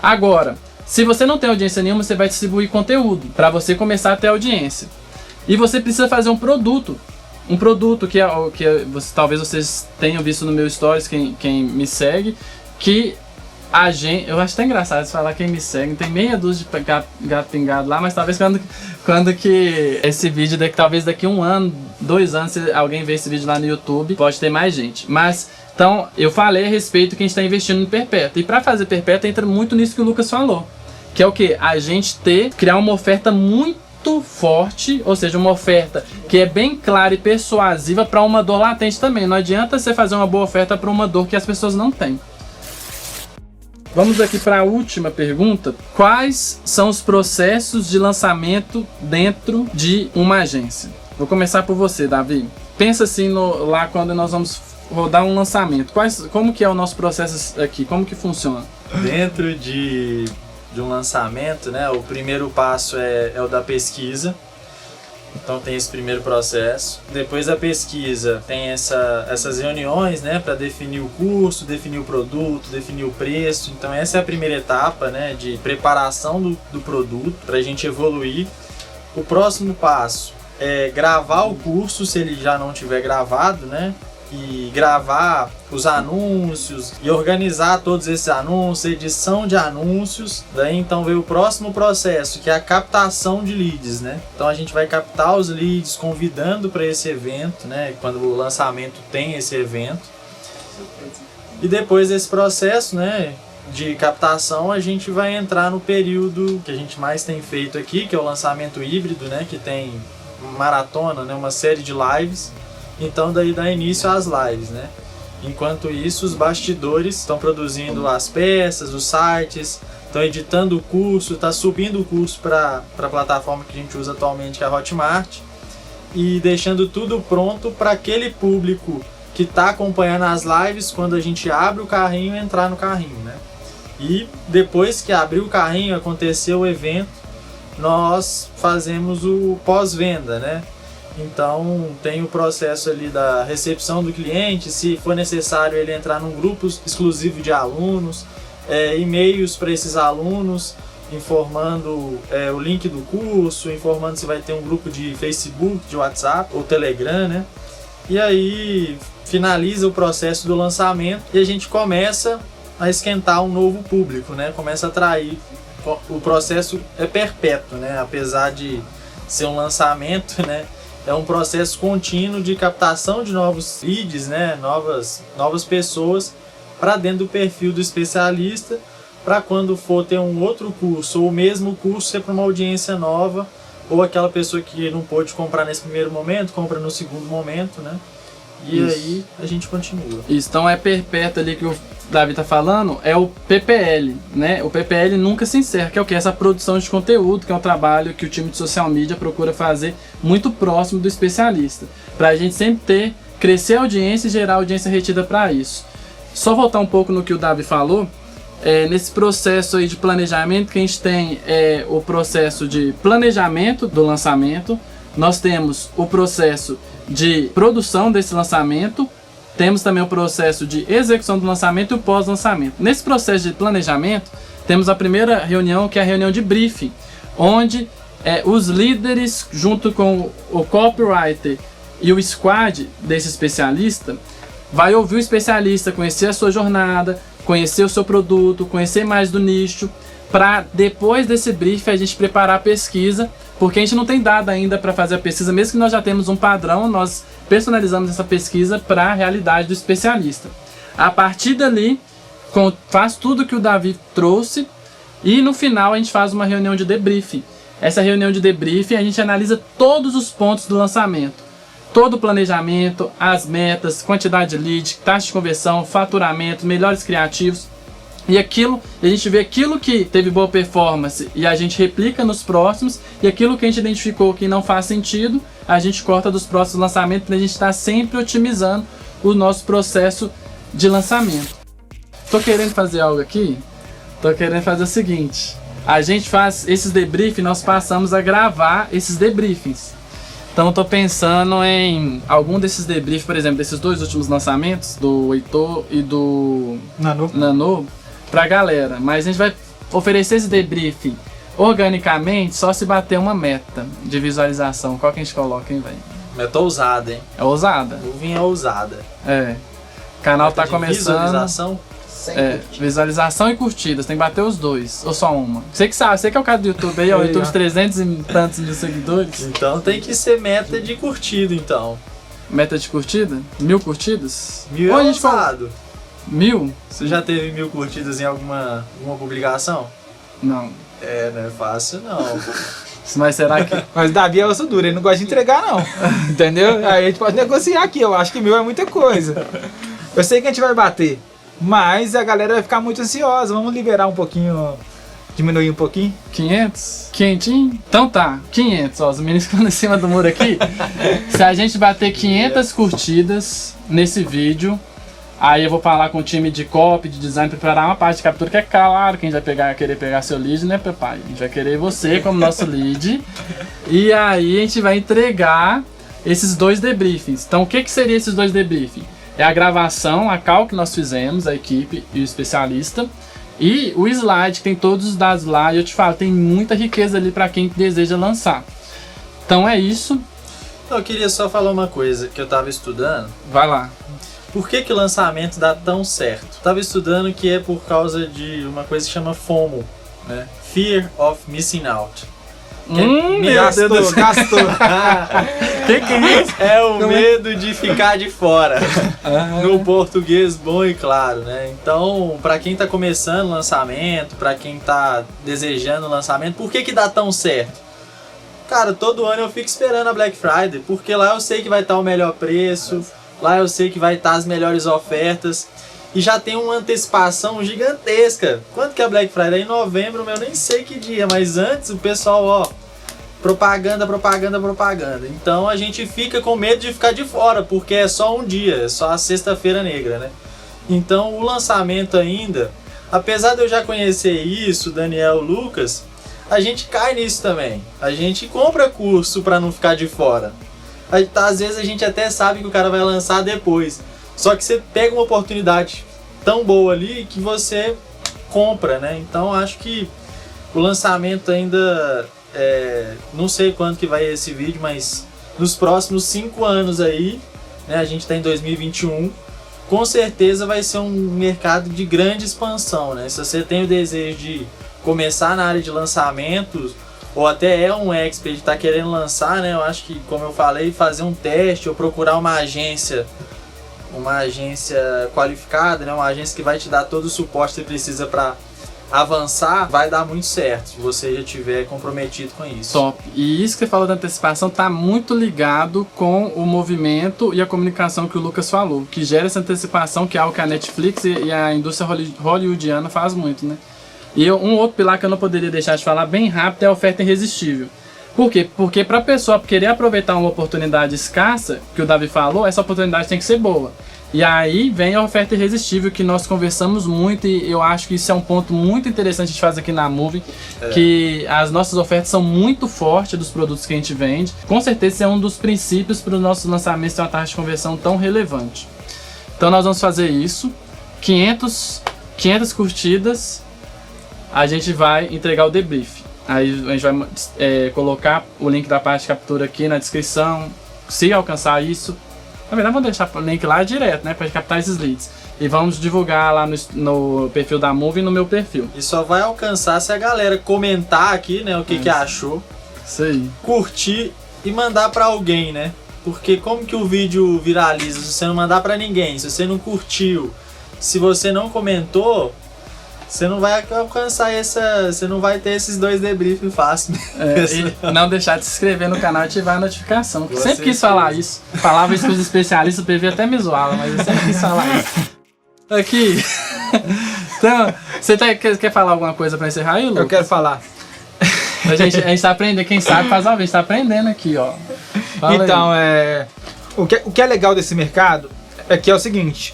Agora, se você não tem audiência nenhuma, você vai distribuir conteúdo para você começar a ter audiência. E você precisa fazer um produto. Um produto que talvez vocês tenham visto no meu stories, quem me segue, que a gente, eu acho até engraçado falar quem me segue, tem meia dúzia de gato pingado lá, mas talvez quando que esse vídeo, talvez daqui 1 ano, 2 anos, se alguém ver esse vídeo lá no YouTube, pode ter mais gente. Mas, então, eu falei a respeito que a gente está investindo no perpétuo. E para fazer perpétuo entra muito nisso que o Lucas falou, que é o que? A gente criar uma oferta muito forte, ou seja, uma oferta que é bem clara e persuasiva para uma dor latente também. Não adianta você fazer uma boa oferta para uma dor que as pessoas não têm. Vamos aqui para a última pergunta. Quais são os processos de lançamento dentro de uma agência? Vou começar por você, Davi. Pensa assim lá quando nós vamos rodar um lançamento. Como que é o nosso processo aqui? Como que funciona? Dentro de um lançamento, né, o primeiro passo é o da pesquisa. Então tem esse primeiro processo. Depois da pesquisa tem essas reuniões, né, para definir o curso, definir o produto, definir o preço. Então essa é a primeira etapa, né, de preparação do produto para a gente evoluir. O próximo passo é gravar o curso, se ele já não tiver gravado, né, e gravar os anúncios e organizar todos esses anúncios, edição de anúncios. Daí então veio o próximo processo, que é a captação de leads, né? Então a gente vai captar os leads convidando para esse evento, né? Quando o lançamento tem esse evento. E depois desse processo, né, de captação, a gente vai entrar no período que a gente mais tem feito aqui, que é o lançamento híbrido, né? Que tem maratona, né? Uma série de lives. Então daí dá início às lives, né? Enquanto isso, os bastidores estão produzindo as peças, os sites, estão editando o curso, está subindo o curso para a plataforma que a gente usa atualmente, que é a Hotmart, e deixando tudo pronto para aquele público que está acompanhando as lives, quando a gente abre o carrinho, entrar no carrinho, né? E depois que abrir o carrinho, aconteceu o evento, nós fazemos o pós-venda, né? Então tem o processo ali da recepção do cliente, se for necessário ele entrar num grupo exclusivo de alunos, e-mails para esses alunos, informando o link do curso, informando se vai ter um grupo de Facebook, de WhatsApp ou Telegram, né? E aí finaliza o processo do lançamento e a gente começa a esquentar um novo público, né? Começa a atrair. O processo é perpétuo, né? Apesar de ser um lançamento, né? É um processo contínuo de captação de novos leads, né? Novas pessoas para dentro do perfil do especialista, para quando for ter um outro curso ou o mesmo curso ser para uma audiência nova, ou aquela pessoa que não pôde comprar nesse primeiro momento, compra no segundo momento, né? E isso. Aí a gente continua. Isso, então é perpétuo ali que eu Davi tá falando é o PPL, né? O PPL nunca se encerra, que é o que? Essa produção de conteúdo, que é um trabalho que o time de social media procura fazer muito próximo do especialista, pra gente sempre crescer a audiência e gerar audiência retida para isso. Só voltar um pouco no que o Davi falou, nesse processo aí de planejamento que a gente tem o processo de planejamento do lançamento, nós temos o processo de produção desse lançamento, temos também o processo de execução do lançamento e o pós-lançamento. Nesse processo de planejamento, temos a primeira reunião, que é a reunião de briefing, onde os líderes, junto com o copywriter e o squad desse especialista, vai ouvir o especialista, conhecer a sua jornada, conhecer o seu produto, conhecer mais do nicho, para depois desse briefing a gente preparar a pesquisa, porque a gente não tem dado ainda para fazer a pesquisa, mesmo que nós já temos um padrão, nós personalizamos essa pesquisa para a realidade do especialista. A partir dali, faz tudo que o Davi trouxe e no final a gente faz uma reunião de debriefing. Essa reunião de debriefing a gente analisa todos os pontos do lançamento. Todo o planejamento, as metas, quantidade de lead, taxa de conversão, faturamento, melhores criativos. E a gente vê aquilo que teve boa performance e a gente replica nos próximos. E aquilo que a gente identificou que não faz sentido, a gente corta dos próximos lançamentos para a gente estar sempre otimizando o nosso processo de lançamento. Tô querendo fazer algo aqui? Tô querendo fazer o seguinte. A gente faz esses debriefings, nós passamos a gravar esses debriefings. Então eu tô pensando em algum desses debriefs, por exemplo, desses 2 últimos lançamentos, do Heitor e do Nano, pra galera. Mas a gente vai oferecer esse debriefing organicamente só se bater uma meta de visualização. Qual que a gente coloca, hein, velho? Meta ousada, hein? É ousada? Nuvem é ousada. O canal meta tá começando. Visualização? Visualização e curtidas, tem que bater os 2, ou só uma. Você que sabe, você que é o cara do YouTube aí, ó, YouTube de 300 e tantos mil seguidores. Então tem que ser meta de curtida, então. Meta de curtida? 1000 curtidas? 1000 é ousado. 1000? Você já teve 1000 curtidas em alguma publicação? Não. Não é fácil não. Mas será que... Mas Davi é osso duro, ele não gosta de entregar não. Entendeu? Aí a gente pode negociar aqui, eu acho que 1000 é muita coisa. Eu sei que a gente vai bater. Mas a galera vai ficar muito ansiosa. Vamos liberar um pouquinho, diminuir um pouquinho. 500? 500? Então tá, 500. Ó, os meninos ficam em cima do muro aqui. Se a gente bater 500 curtidas nesse vídeo, aí eu vou falar com o time de copy, de design, preparar uma parte de captura, que é claro que a gente vai querer pegar seu lead, né, papai? A gente vai querer você como nosso lead. E aí a gente vai entregar esses 2 debriefings. Então o que seria esses 2 debriefings? É a gravação, a call que nós fizemos, a equipe e o especialista. E o slide, que tem todos os dados lá. E eu te falo, tem muita riqueza ali para quem deseja lançar. Então é isso. Eu queria só falar uma coisa que eu tava estudando. Vai lá. Por que o lançamento dá tão certo? Eu tava estudando que é por causa de uma coisa que chama FOMO, né? Fear of Missing Out. Gastou. Que é isso? É o medo de ficar de fora. No português bom e claro, né? Então, pra quem tá começando o lançamento, pra quem tá desejando o lançamento, por que dá tão certo? Cara, todo ano eu fico esperando a Black Friday, porque lá eu sei que vai estar o melhor preço, lá eu sei que vai estar as melhores ofertas. E já tem uma antecipação gigantesca. Quanto que é a Black Friday? Em novembro, eu nem sei que dia, mas antes o pessoal, ó, propaganda. Então a gente fica com medo de ficar de fora, porque é só um dia, é só a sexta-feira negra, né? Então o lançamento ainda, apesar de eu já conhecer isso, Daniel, Lucas, a gente cai nisso também. A gente compra curso para não ficar de fora. Às vezes a gente até sabe que o cara vai lançar depois. Só que você pega uma oportunidade tão boa ali que você compra, né? Então acho que o lançamento ainda, não sei quando que vai esse vídeo, mas nos próximos 5 anos aí, né? A gente está em 2021, com certeza vai ser um mercado de grande expansão, né? Se você tem o desejo de começar na área de lançamentos, ou até é um expert e está querendo lançar, né? Eu acho que, como eu falei, fazer um teste ou procurar uma agência qualificada, né? Uma agência que vai te dar todo o suporte que você precisa para avançar, vai dar muito certo, se você já estiver comprometido com isso. Top. E isso que você falou da antecipação tá muito ligado com o movimento e a comunicação que o Lucas falou, que gera essa antecipação, que é algo que a Netflix e a indústria hollywoodiana faz muito, né? E um outro pilar que eu não poderia deixar de falar bem rápido é a oferta irresistível. Por quê? Porque para a pessoa querer aproveitar uma oportunidade escassa, que o Davi falou, essa oportunidade tem que ser boa. E aí vem a oferta irresistível, que nós conversamos muito, e eu acho que isso é um ponto muito interessante de fazer aqui na Moving, que as nossas ofertas são muito fortes dos produtos que a gente vende. Com certeza é um dos princípios para os nossos lançamentos ter uma taxa de conversão tão relevante. Então nós vamos fazer isso, 500 curtidas, a gente vai entregar o debrief. Aí a gente vai colocar o link da parte de captura aqui na descrição, se alcançar isso. Na verdade, vamos deixar o link lá direto, né, para captar esses leads. E vamos divulgar lá no perfil da Moving e no meu perfil. E só vai alcançar se a galera comentar aqui, né, o que achou. Isso aí. Curtir e mandar para alguém, né? Porque como que o vídeo viraliza se você não mandar para ninguém, se você não curtiu, se você não comentou, você não vai alcançar você não vai ter esses 2 debriefs fácil. E não deixar de se inscrever no canal e ativar a notificação. Eu sempre quis falar isso. Falava isso com os especialistas, o PV até me zoava, mas eu sempre quis falar isso. Aqui. Então, você quer falar alguma coisa pra encerrar aí, Lucas? Eu quero falar. A gente tá aprendendo, quem sabe faz uma vez, tá aprendendo aqui, ó. Fala então, aí. O que é legal desse mercado é que é o seguinte,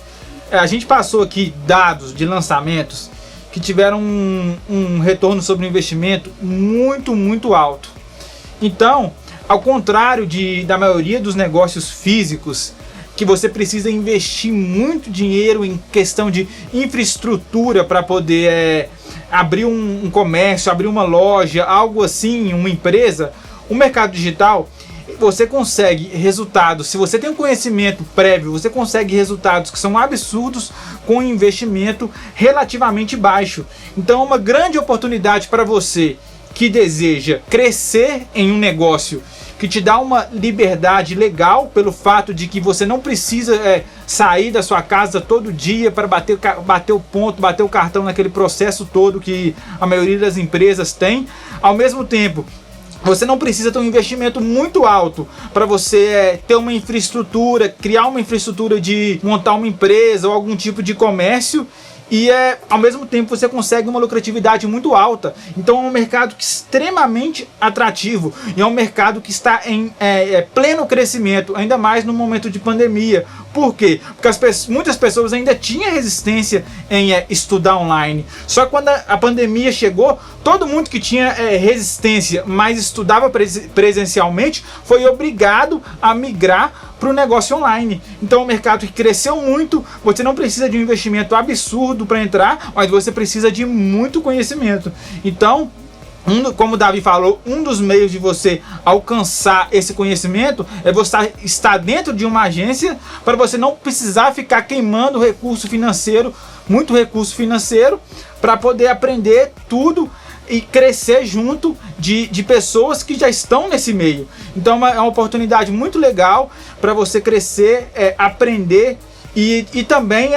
a gente passou aqui dados de lançamentos que tiveram um retorno sobre o investimento muito, muito alto. Então, ao contrário da maioria dos negócios físicos, que você precisa investir muito dinheiro em questão de infraestrutura para poder abrir um comércio, abrir uma loja, algo assim, uma empresa, o mercado digital, você consegue resultados, se você tem um conhecimento prévio, você consegue resultados que são absurdos com um investimento relativamente baixo. Então é uma grande oportunidade para você que deseja crescer em um negócio que te dá uma liberdade legal pelo fato de que você não precisa sair da sua casa todo dia para bater o ponto, bater o cartão naquele processo todo que a maioria das empresas tem. Ao mesmo tempo, você não precisa ter um investimento muito alto para você ter uma infraestrutura, criar uma infraestrutura de montar uma empresa ou algum tipo de comércio. E ao mesmo tempo você consegue uma lucratividade muito alta. Então é um mercado extremamente atrativo. E é um mercado que está em pleno crescimento, ainda mais no momento de pandemia. Por quê? Porque muitas pessoas ainda tinham resistência em estudar online. Só que quando a pandemia chegou, todo mundo que tinha resistência, mas estudava presencialmente, foi obrigado a migrar para o negócio online. Então é um mercado que cresceu muito, você não precisa de um investimento absurdo para entrar, mas você precisa de muito conhecimento. Então, como o Davi falou, um dos meios de você alcançar esse conhecimento é você estar dentro de uma agência para você não precisar ficar queimando muito recurso financeiro para poder aprender tudo e crescer junto de pessoas que já estão nesse meio. Então é uma oportunidade muito legal para você crescer, aprender e também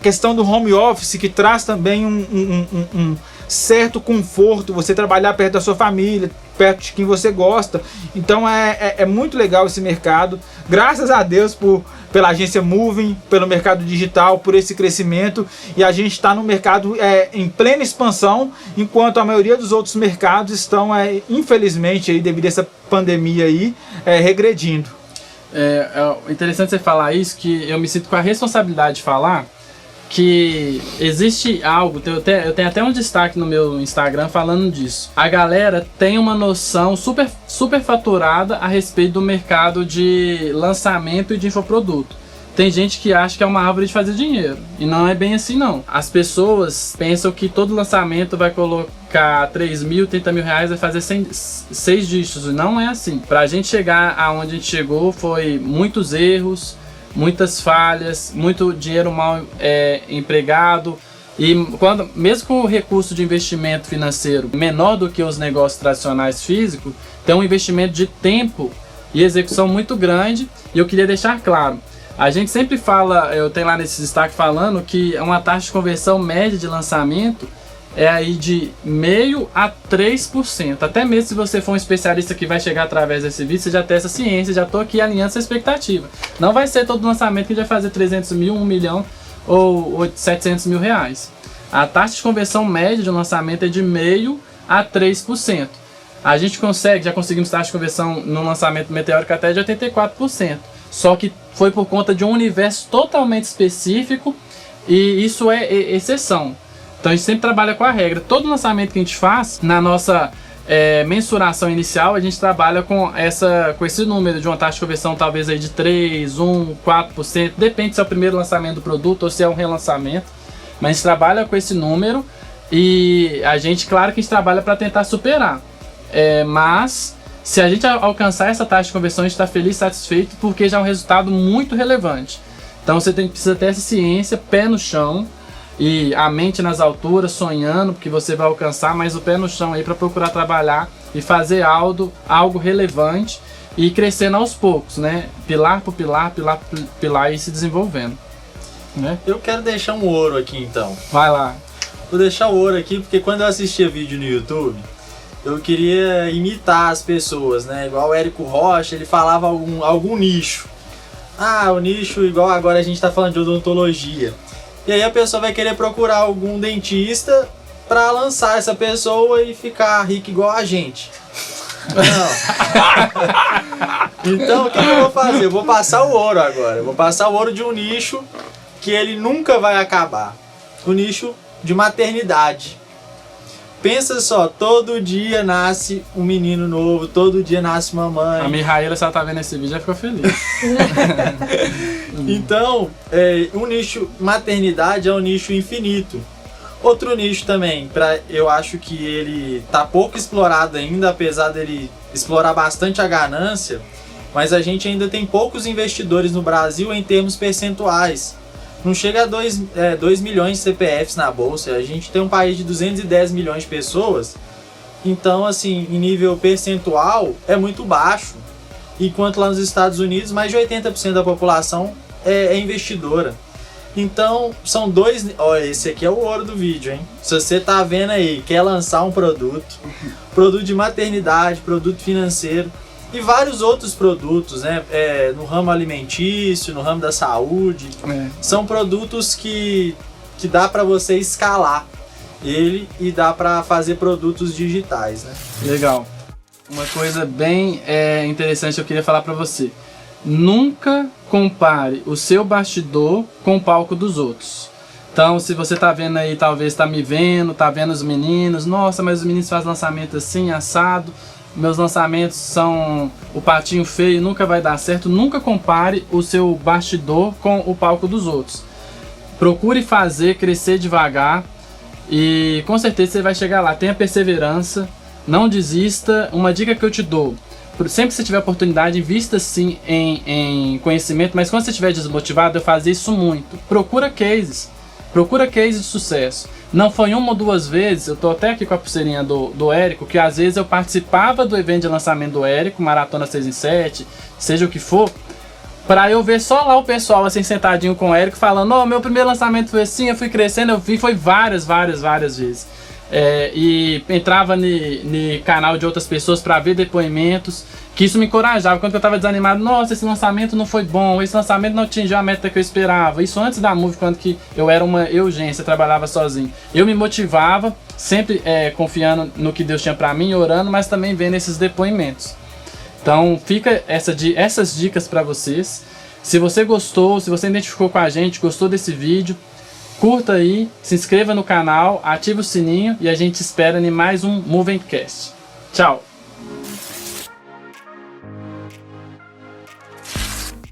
questão do home office, que traz também um certo conforto, você trabalhar perto da sua família, perto de quem você gosta. Então é muito legal esse mercado. Graças a Deus pela agência Moving, pelo mercado digital, por esse crescimento. E a gente está no mercado em plena expansão, enquanto a maioria dos outros mercados estão, infelizmente, aí, devido a essa pandemia aí, regredindo. É interessante você falar isso, que eu me sinto com a responsabilidade de falar que existe algo, eu tenho até um destaque no meu Instagram falando disso. A galera tem uma noção super faturada a respeito do mercado de lançamento e de infoproduto. Tem gente que acha que é uma árvore de fazer dinheiro, e não é bem assim não. As pessoas pensam que todo lançamento vai colocar 3 mil, 30 mil reais, vai fazer 6 dígitos, e não é assim. Pra gente chegar aonde a gente chegou foi muitos erros, muitas falhas, muito dinheiro mal empregado, e mesmo com o recurso de investimento financeiro menor do que os negócios tradicionais físicos, tem um investimento de tempo e execução muito grande. E eu queria deixar claro, a gente sempre fala, eu tenho lá nesse destaque falando que uma taxa de conversão média de lançamento é aí de 0,5% a 3%. Até mesmo se você for um especialista que vai chegar através desse vídeo, você já tem essa ciência, já tô aqui alinhando essa expectativa. Não vai ser todo lançamento que vai fazer 300 mil, 1 milhão ou 700 mil reais. A taxa de conversão média de um lançamento é de 0,5% a 3%. A gente já conseguimos taxa de conversão no lançamento meteórico até de 84%. Só que foi por conta de um universo totalmente específico e isso é exceção. Então a gente sempre trabalha com a regra. Todo lançamento que a gente faz, na nossa mensuração inicial, a gente trabalha com esse número de uma taxa de conversão talvez aí de 3, 1, 4%. Depende se é o primeiro lançamento do produto ou se é um relançamento. Mas a gente trabalha com esse número e claro que a gente trabalha para tentar superar. Mas se a gente alcançar essa taxa de conversão, a gente está feliz, satisfeito, porque já é um resultado muito relevante. Então você precisa ter essa ciência, pé no chão e a mente nas alturas, sonhando, porque você vai alcançar, mas o pé no chão aí para procurar trabalhar e fazer algo relevante e crescendo aos poucos, né? Pilar por pilar, pilar por pilar e se desenvolvendo. Né? Eu quero deixar um ouro aqui então. Vai lá. Vou deixar o ouro aqui porque quando eu assistia vídeo no YouTube, eu queria imitar as pessoas, né? Igual o Érico Rocha, ele falava algum nicho. O nicho, igual agora a gente tá falando de odontologia. E aí a pessoa vai querer procurar algum dentista para lançar essa pessoa e ficar rico igual a gente. Não. Então o que eu vou fazer? Eu vou passar o ouro agora. Eu vou passar o ouro de um nicho que ele nunca vai acabar. O nicho de maternidade. Pensa só, todo dia nasce um menino novo, todo dia nasce mamãe. A Mihaela, se ela tá vendo esse vídeo, já ficou feliz. Então, um nicho maternidade é um nicho infinito. Outro nicho também, eu acho que ele tá pouco explorado ainda, apesar dele explorar bastante a ganância, mas a gente ainda tem poucos investidores no Brasil em termos percentuais. Não chega a 2 milhões de CPFs na bolsa, a gente tem um país de 210 milhões de pessoas, então assim, em nível percentual é muito baixo, enquanto lá nos Estados Unidos mais de 80% da população é investidora. Então são esse aqui é o ouro do vídeo, hein? Se você tá vendo aí, quer lançar um produto de maternidade, produto financeiro, e vários outros produtos, né? No ramo alimentício, no ramo da saúde. São produtos que dá para você escalar ele e dá para fazer produtos digitais, né? Legal. Uma coisa bem interessante que eu queria falar para você. Nunca compare o seu bastidor com o palco dos outros. Então, se você tá vendo aí, talvez tá me vendo, tá vendo os meninos. Nossa, mas os meninos fazem lançamento assim, assado. Meus lançamentos são o patinho feio, nunca vai dar certo. Nunca compare o seu bastidor com o palco dos outros. Procure fazer, crescer devagar e com certeza você vai chegar lá. Tenha perseverança, não desista. Uma dica que eu te dou: sempre que você tiver oportunidade, invista sim em conhecimento, mas quando você estiver desmotivado, eu fazia isso muito. Procura cases de sucesso. Não foi uma ou duas vezes, eu tô até aqui com a pulseirinha do Érico, que às vezes eu participava do evento de lançamento do Érico, Maratona 6 em 7, seja o que for, pra eu ver só lá o pessoal assim sentadinho com o Érico falando: meu primeiro lançamento foi assim, eu fui crescendo, eu vi, foi várias vezes. E entrava no canal de outras pessoas para ver depoimentos, que isso me encorajava. Quando eu estava desanimado, nossa, esse lançamento não foi bom, esse lançamento não atingiu a meta que eu esperava. Isso antes da Move, quando que eu era uma urgência, trabalhava sozinho. Eu me motivava, sempre confiando no que Deus tinha para mim, orando, mas também vendo esses depoimentos. Então fica essas dicas para vocês. Se você gostou, se você identificou com a gente, gostou desse vídeo, curta aí, se inscreva no canal, ative o sininho e a gente espera em mais um Movingcast. Tchau!